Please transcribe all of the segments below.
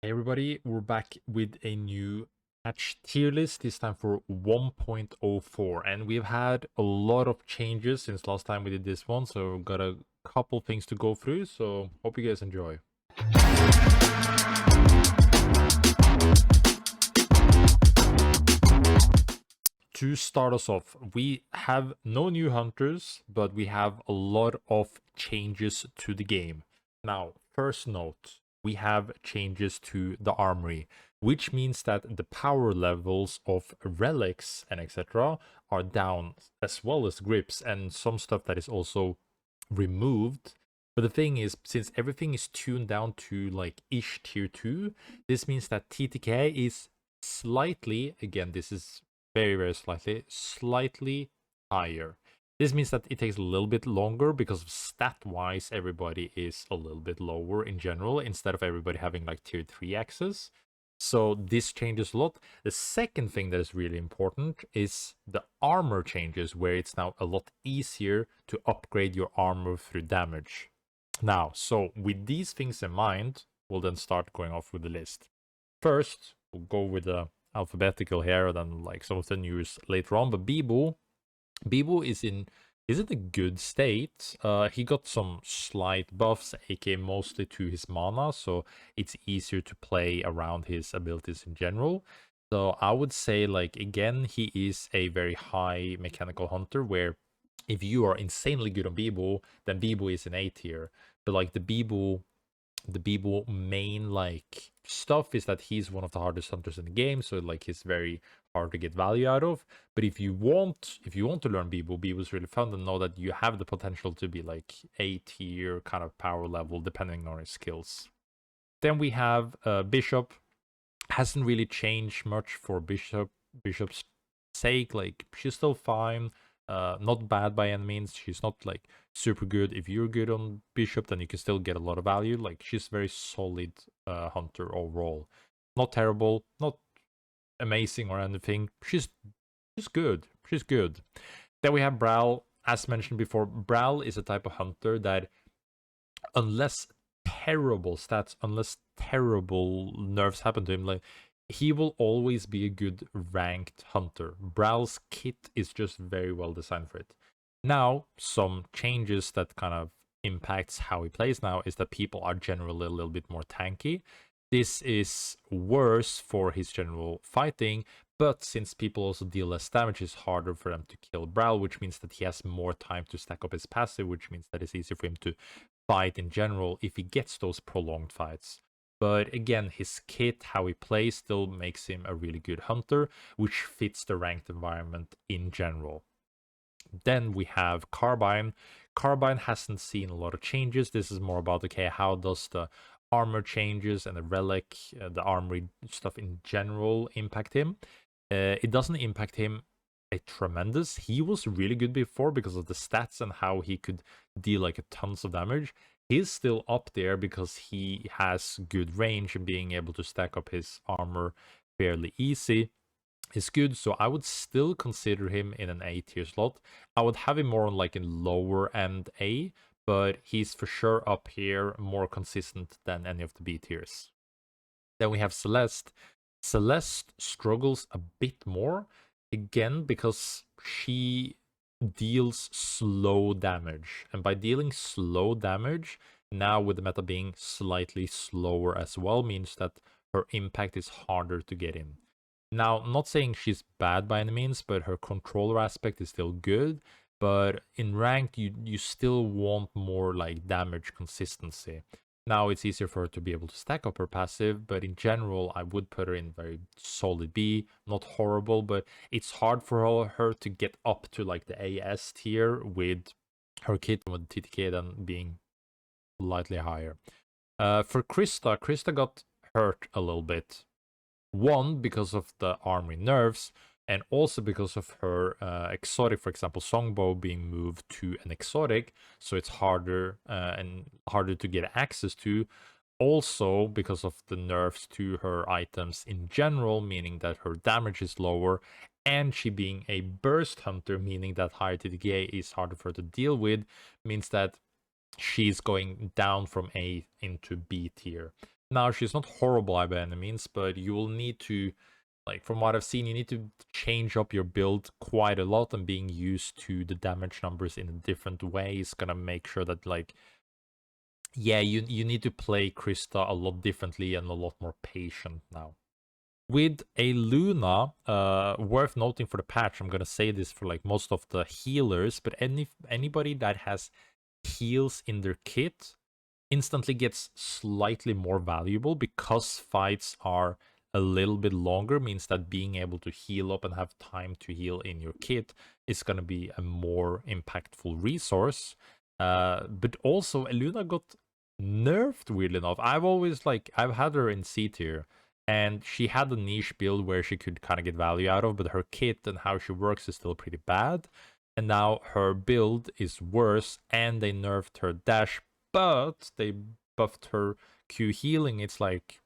Hey everybody, we're back with a new patch tier list, this time for 1.04, and we've had a lot of changes since last time we did this one, so we've got a couple things to go through, so hope you guys enjoy. To start us off, we have no new hunters, but we have a lot of changes to the game. Now, first note, we have changes to the armory, which means that the power levels of relics and etc. are down, as well as grips and some stuff that is also removed. But the thing is, since everything is tuned down to like ish tier 2, this means that TTK is slightly, again, this is very slightly higher. This means that it takes a little bit longer because stat-wise everybody is a little bit lower in general instead of everybody having like tier 3 access. So this changes a lot. The second thing that is really important is the armor changes, where it's now a lot easier to upgrade your armor through damage. Now, so with these things in mind, we'll then start going off with the list. First, we'll go with the alphabetical here, then like some of the news later on. But Bibu is in a good state. He got some slight buffs, aka mostly to his mana, so it's easier to play around his abilities in general. So I would say, like, again, he is a very high mechanical hunter, where if you are insanely good on Bibu, then Bibu is an A tier. But like the Bibu main like stuff is that he's one of the hardest hunters in the game, so like he's very hard to get value out of. But if you want to learn Bibu is really fun, and know that you have the potential to be like A tier kind of power level depending on his skills. Then we have Bishop. Hasn't really changed much for Bishop's sake. Like, she's still fine. Not bad by any means. She's not like super good. If you're good on Bishop, then you can still get a lot of value. Like, she's very solid hunter overall. Not terrible, not amazing or anything. She's good. She's good. Then we have Brawl. As mentioned before, Brawl is a type of hunter that, unless terrible stats, unless terrible nerfs happen to him, like, he will always be a good ranked hunter. Brawl's kit is just very well designed for it. Now, some changes that kind of impacts how he plays now is that people are generally a little bit more tanky. This is worse for his general fighting, but since people also deal less damage, it's harder for them to kill Brawl, which means that he has more time to stack up his passive, which means that it's easier for him to fight in general if he gets those prolonged fights. But again, his kit, how he plays, still makes him a really good hunter, which fits the ranked environment in general. Then we have Carbine. Carbine hasn't seen a lot of changes. This is more about, okay, how does the armor changes and the relic, the armory stuff in general impact him? It doesn't impact him a tremendous. He was really good before because of the stats and how he could deal like a tons of damage. He's still up there because he has good range and being able to stack up his armor fairly easy is good. So I would still consider him in an A tier slot. I would have him more on like in lower end A, but he's for sure up here, more consistent than any of the B tiers. Then we have Celeste. Celeste struggles a bit more, again, because she deals slow damage. And by dealing slow damage, now with the meta being slightly slower as well, means that her impact is harder to get in. Now, not saying she's bad by any means, but her controller aspect is still good. But in ranked, you still want more like damage consistency. Now it's easier for her to be able to stack up her passive, but in general, I would put her in very solid B, not horrible, but it's hard for her to get up to like the AS tier with her kit, with TTK then being slightly higher. For Krista got hurt a little bit. One, because of the armory nerfs, and also because of her exotic, for example, Songbow being moved to an exotic, so it's harder and harder to get access to. Also, because of the nerfs to her items in general, meaning that her damage is lower, and she being a burst hunter, meaning that higher TTK is harder for her to deal with, means that she's going down from A into B tier. Now, she's not horrible by any means, but you will need to, like, from what I've seen, you need to change up your build quite a lot, and being used to the damage numbers in a different way is gonna make sure that, like, yeah, you need to play Krista a lot differently and a lot more patient now. With a Luna, worth noting for the patch, I'm gonna say this for like most of the healers, but anybody that has heals in their kit instantly gets slightly more valuable because fights are a little bit longer, means that being able to heal up and have time to heal in your kit is going to be a more impactful resource. But also, Eluna got nerfed, weirdly enough. I've had her in C tier, and she had a niche build where she could kind of get value out of, but her kit and how she works is still pretty bad. And now her build is worse, and they nerfed her dash, but they buffed her Q healing. It's like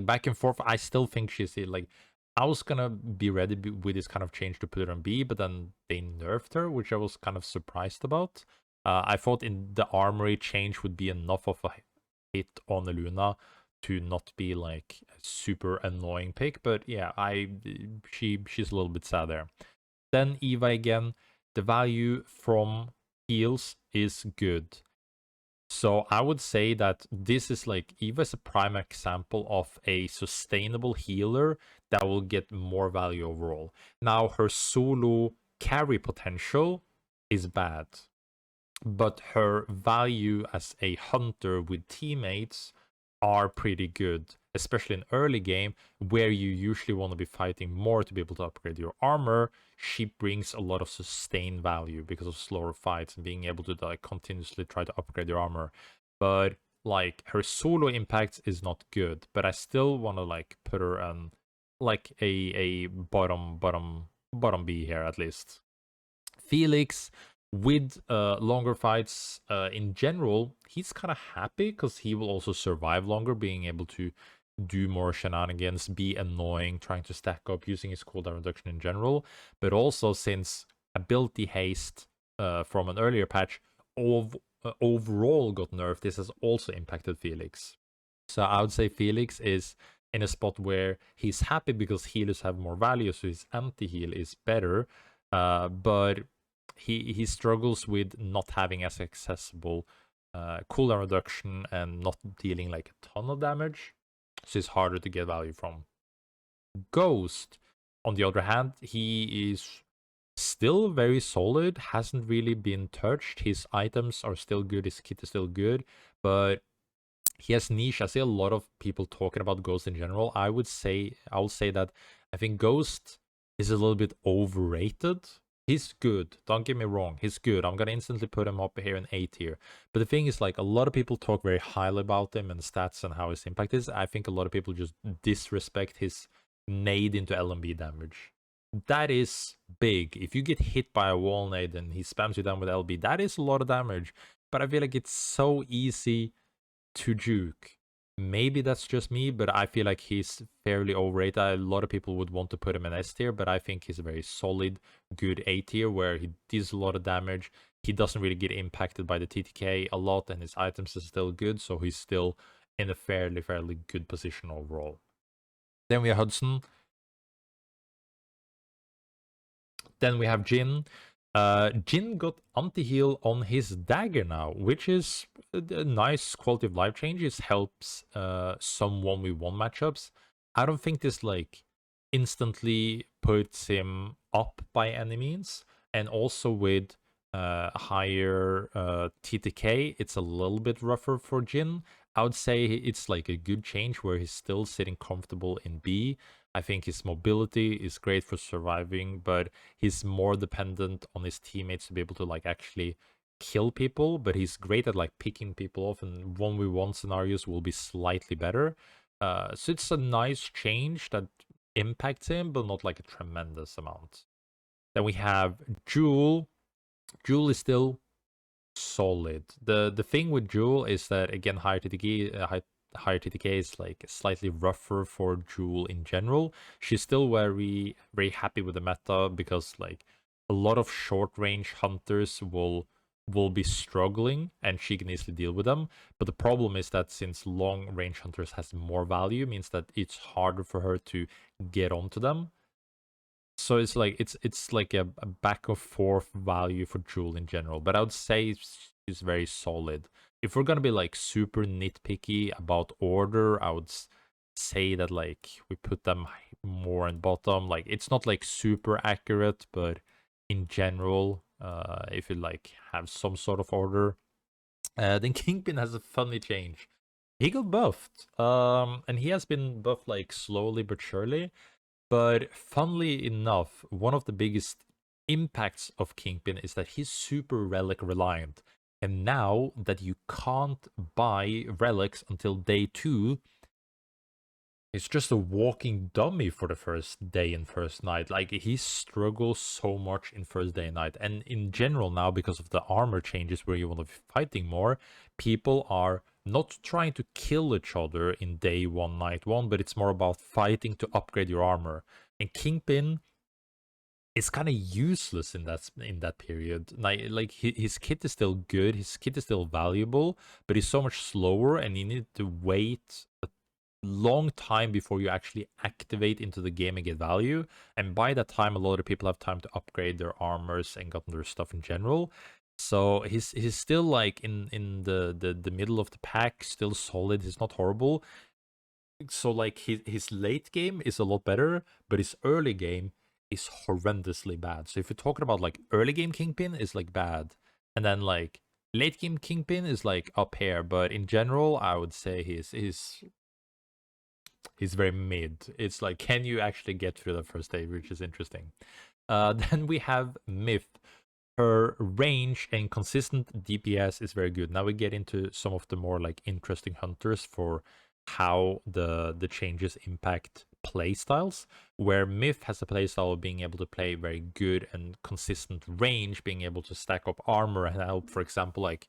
back and forth. I still think she's like, I was gonna be ready with this kind of change to put her on B, but then they nerfed her, which I was kind of surprised about. I thought in the armory change would be enough of a hit on Luna to not be like a super annoying pick, but yeah, she's a little bit sad there. Then Eva again, the value from heals is good. So I would say that this is like, Eva is a prime example of a sustainable healer that will get more value overall. Now her solo carry potential is bad, but her value as a hunter with teammates are pretty good, especially in early game where you usually want to be fighting more to be able to upgrade your armor. She brings a lot of sustained value because of slower fights and being able to like continuously try to upgrade your armor. But like her solo impact is not good, but I still want to like put her on like a bottom B here at least. Felix, with longer fights in general, he's kind of happy because he will also survive longer, being able to do more shenanigans, be annoying, trying to stack up, using his cooldown reduction in general. But also, since ability haste from an earlier patch overall got nerfed, this has also impacted Felix. So I would say Felix is in a spot where he's happy because healers have more value, so his anti-heal is better. But he struggles with not having as accessible cooldown reduction and not dealing like a ton of damage, so it's harder to get value from. Ghost, on the other hand, he is still very solid, hasn't really been touched. His items are still good, his kit is still good, but he has niche. I see a lot of people talking about Ghost in general. I'll say that I think Ghost is a little bit overrated. He's good, don't get me wrong, he's good. I'm gonna instantly put him up here in A tier. But the thing is, like, a lot of people talk very highly about him and stats and how his impact is. I think a lot of people just disrespect his nade into LMB damage. That is big. If you get hit by a wall nade and he spams you down with LB, that is a lot of damage. But I feel like it's so easy to juke. Maybe that's just me, but I feel like he's fairly overrated. A lot of people would want to put him in S tier, but I think he's a very solid, good A tier where he deals a lot of damage. He doesn't really get impacted by the TTK a lot, and his items are still good, so he's still in a fairly good position overall. Then we have Hudson. Then we have Jin. Jin got anti-heal on his dagger now, which is a nice quality of life change. It helps some 1v1 matchups. I don't think this like instantly puts him up by any means. And also with higher TTK, it's a little bit rougher for Jin. I would say it's like a good change where he's still sitting comfortable in B. I think his mobility is great for surviving, but he's more dependent on his teammates to be able to like actually kill people. But he's great at like picking people off, and 1v1 scenarios will be slightly better. So it's a nice change that impacts him, but not like a tremendous amount. Then we have Jewel. Jewel is still solid. The thing with Jewel is that, again, higher TTK is like slightly rougher for Jewel in general. She's still very happy with the meta because like a lot of short range hunters will will be struggling and she can easily deal with them. But the problem is that since long range hunters has more value, means that it's harder for her to get onto them. So it's like it's like a back and forth value for Jewel in general. But I would say she's very solid. If we're gonna be like super nitpicky about order, I would say that like we put them more in bottom. Like it's not like super accurate, but in general, if you like have some sort of order, then Kingpin has a funny change. He got buffed, and he has been buffed like slowly but surely. But funnily enough, one of the biggest impacts of Kingpin is that he's super relic reliant. And now that you can't buy relics until day 2, it's just a walking dummy for the first day and first night. Like, he struggles so much in first day and night. And in general now, because of the armor changes where you want to be fighting more, people are not trying to kill each other in day 1, night 1, but it's more about fighting to upgrade your armor. And Kingpin is kind of useless in that period. Like his kit is still good, his kit is still valuable, but he's so much slower, and you need to wait a long time before you actually activate into the game and get value. And by that time, a lot of people have time to upgrade their armors and gotten their stuff in general. So he's still like in the middle of the pack, still solid. He's not horrible. So like his late game is a lot better, but his early game is horrendously bad. So if you're talking about like early game Kingpin is like bad, and then like late game Kingpin is like up here. But in general, I would say he's very mid. It's like, can you actually get through the first day, which is interesting. Then we have Myth. Her range and consistent DPS is very good. Now we get into some of the more like interesting hunters for how the changes impact playstyles, where Myth has a playstyle of being able to play very good and consistent range, being able to stack up armor and help, for example, like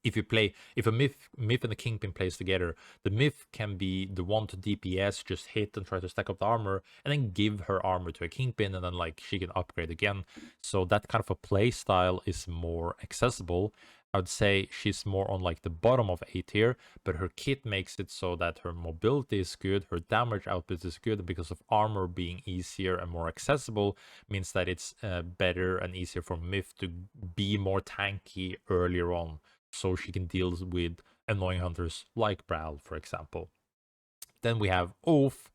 if a myth and a Kingpin plays together, the Myth can be the one to DPS, just hit and try to stack up the armor, and then give her armor to a Kingpin, and then like she can upgrade again. So that kind of a play style is more accessible. I would say she's more on like the bottom of A tier, but her kit makes it so that her mobility is good, her damage output is good, and because of armor being easier and more accessible, means that it's better and easier for Myth to be more tanky earlier on, so she can deal with annoying hunters like Brawl, for example. Then we have Oath.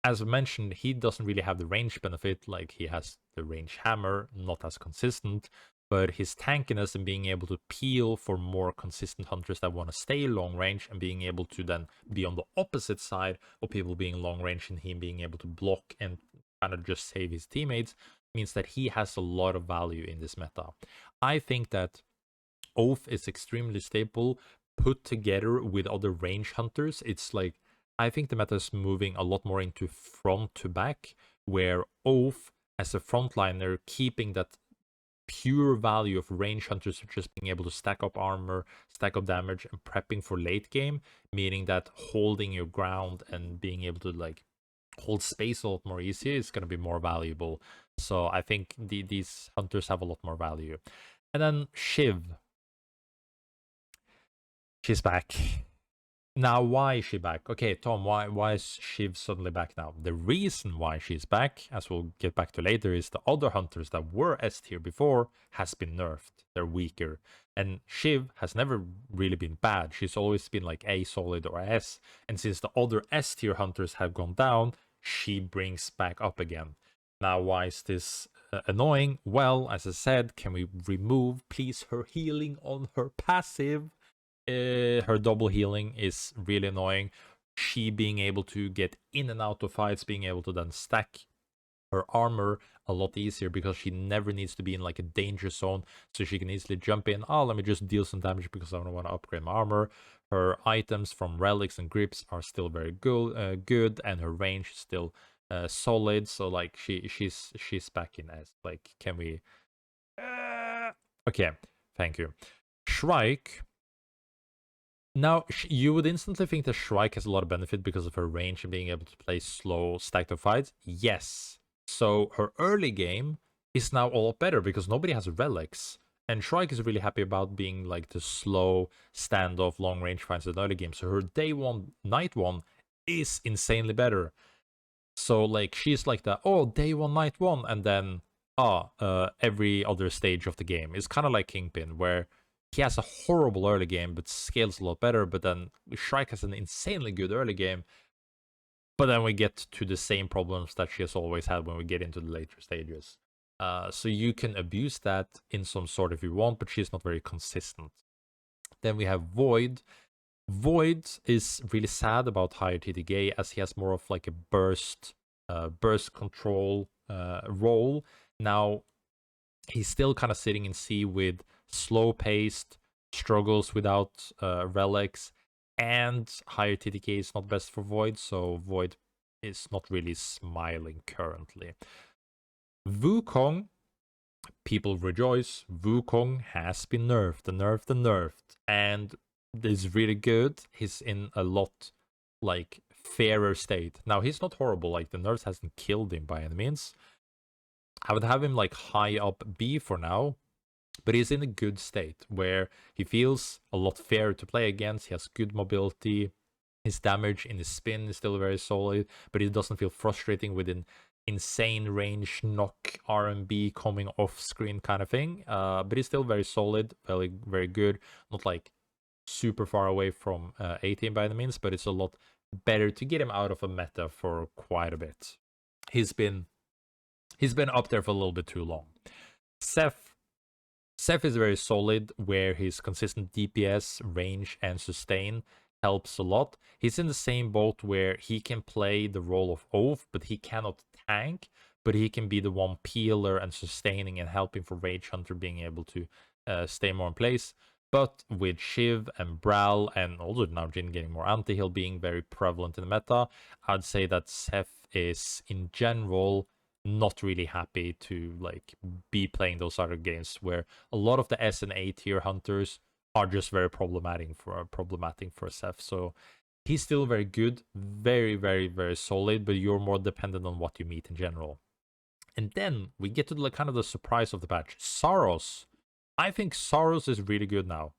As I mentioned, he doesn't really have the range benefit, like he has the range hammer, not as consistent, but his tankiness and being able to peel for more consistent hunters that want to stay long range, and being able to then be on the opposite side of people being long range and him being able to block and kind of just save his teammates, means that he has a lot of value in this meta. I think that Oath is extremely stable put together with other range hunters. It's like, I think the meta is moving a lot more into front to back, where Oath as a frontliner, keeping that pure value of range hunters, just being able to stack up armor, stack up damage, and prepping for late game, meaning that holding your ground and being able to like hold space a lot more easier is going to be more valuable. So I think these hunters have a lot more value. And then Shiv. She's back. Now, why is she back? Okay, Tom, why is Shiv suddenly back now? The reason why she's back, as we'll get back to later, is the other hunters that were S tier before has been nerfed. They're weaker. And Shiv has never really been bad. She's always been like A solid or S. And since the other S tier hunters have gone down, she brings back up again. Now, why is this annoying? Well, as I said, can we remove, please, her healing on her passive? Her double healing is really annoying. She being able to get in and out of fights, being able to then stack her armor a lot easier, because she never needs to be in like a danger zone, so she can easily jump in. Oh, let me just deal some damage because I don't want to upgrade my armor. Her items from relics and grips are still very good, and her range is still solid. So like she's back in S. Like, can we? Okay, thank you. Shrike. Now, you would instantly think that Shrike has a lot of benefit because of her range and being able to play slow, stacked up fights. Yes. So her early game is now a lot better because nobody has relics. And Shrike is really happy about being like the slow standoff long range fights in the early game. So her day one, night one is insanely better. So like she's like the day one, night one, and then every other stage of the game is kind of like Kingpin, where he has a horrible early game but scales a lot better. But then Shrike has an insanely good early game. But then we get to the same problems that she has always had when we get into the later stages. So you can abuse that in some sort if you want, but she's not very consistent. Then we have Void. Void is really sad about higher TTK as he has more of like a burst control role. Now, he's still kind of sitting in C with slow-paced, struggles without relics, and higher TTK is not best for Void, so Void is not really smiling currently. Wukong, people rejoice. Wukong has been nerfed, and is really good. He's in a lot like fairer state. Now he's not horrible, like the nerfs hasn't killed him by any means. I would have him like high up B for now, but he's in a good state where he feels a lot fairer to play against. He has good mobility. His damage in his spin is still very solid, but it doesn't feel frustrating with an insane range knock RMB coming off screen kind of thing. But he's still very solid, very, very good. Not like super far away from 18 by the means, but it's a lot better to get him out of a meta for quite a bit. He's been up there for a little bit too long. Seth is very solid, where his consistent DPS, range, and sustain helps a lot. He's in the same boat where he can play the role of Oath, but he cannot tank, but he can be the one peeler and sustaining and helping for Rage Hunter being able to stay more in place. But with Shiv and Brawl, and also now Jhin getting more anti-heal being very prevalent in the meta, I'd say that Seth is, in general, not really happy to like be playing those other games where a lot of the S and A tier hunters are just very problematic for Seth. So he's still very good, very, very, very solid, but you're more dependent on what you meet in general. And then we get to the kind of the surprise of the patch. Sorrows. I think Sorrows is really good now.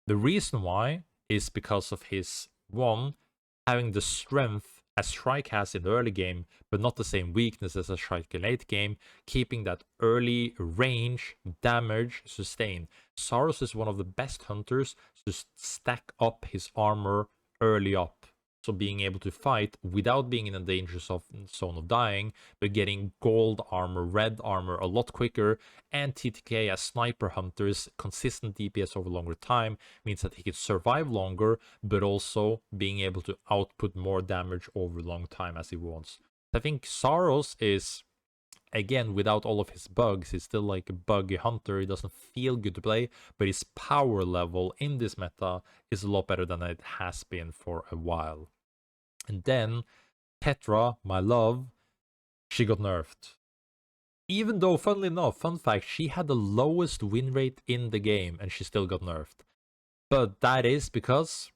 The reason why is because of his having the strength as Shrike has in the early game, but not the same weaknesses as Shrike in late game, keeping that early range, damage, sustain. Sorrows is one of the best hunters to stack up his armor early up. So being able to fight without being in a danger zone of dying, but getting gold armor, red armor a lot quicker, and TTK as sniper hunters, consistent DPS over longer time, means that he can survive longer, but also being able to output more damage over a long time as he wants. I think Sorrows is, again, without all of his bugs, he's still like a buggy hunter. He doesn't feel good to play, but his power level in this meta is a lot better than it has been for a while. And then Tetra, my love, she got nerfed. Even though, funnily enough, fun fact, she had the lowest win rate in the game and she still got nerfed. But that is because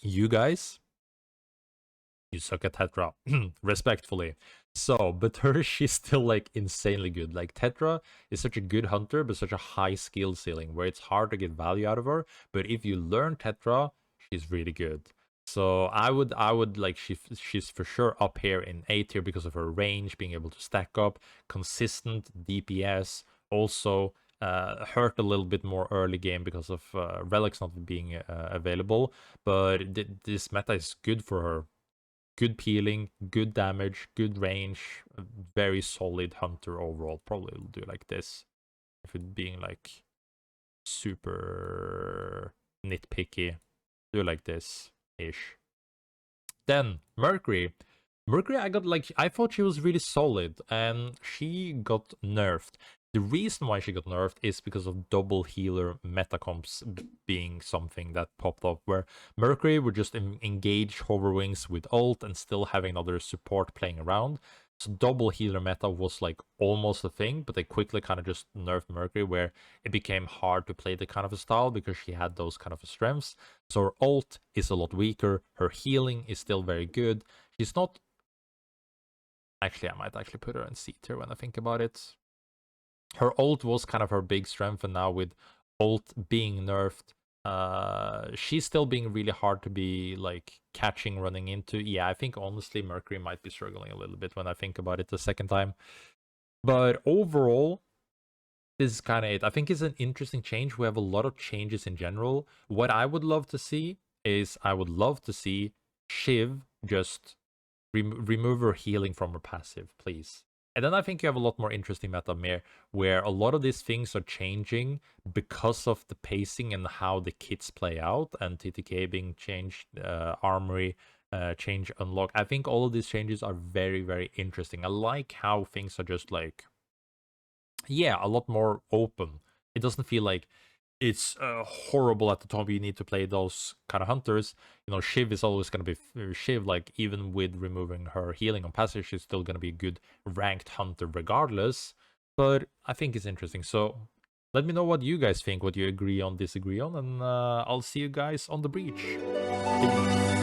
you guys, you suck at Tetra, respectfully. So, but her, she's still like insanely good. Like Tetra is such a good hunter, but such a high skill ceiling where it's hard to get value out of her. But if you learn Tetra, she's really good. So I would like she's for sure up here in A tier because of her range, being able to stack up, consistent DPS, also hurt a little bit more early game because of relics not being available. But this meta is good for her. Good peeling, good damage, good range, a very solid hunter overall. Probably will do like this if it being like super nitpicky. Do like this ish. Then Mercury. I thought she was really solid and she got nerfed. The reason why she got nerfed is because of double healer metacomps being something that popped up, where Mercury would just engage Hoverwings with ult and still having other support playing around. So double healer meta was like almost a thing, but they quickly kind of just nerfed Mercury, where it became hard to play the kind of a style because she had those kind of strengths. So her ult is a lot weaker. Her healing is still very good. She's not... Actually, I might actually put her in C tier when I think about it. her ult was kind of her big strength, and now with ult being nerfed, she's still being really hard to be like catching, running into. Yeah, I think honestly Mercury might be struggling a little bit when I think about it the second time. But overall, this is kind of it. I think it's an interesting change. We have a lot of changes in general. What I would love to see is I would love to see Shiv just remove her healing from her passive, please. And then I think you have a lot more interesting meta where a lot of these things are changing because of the pacing and how the kits play out, and TTK being changed, armory change unlock. I think all of these changes are very, very interesting. I like how things are just like, yeah, a lot more open. It doesn't feel like it's horrible at the top. You need to play those kind of hunters. You know, Shiv is always going to be Shiv. Like, even with removing her healing on passive, she's still going to be a good ranked hunter regardless. But I think it's interesting. So let me know what you guys think, what you agree on, disagree on, and I'll see you guys on the breach. Peace.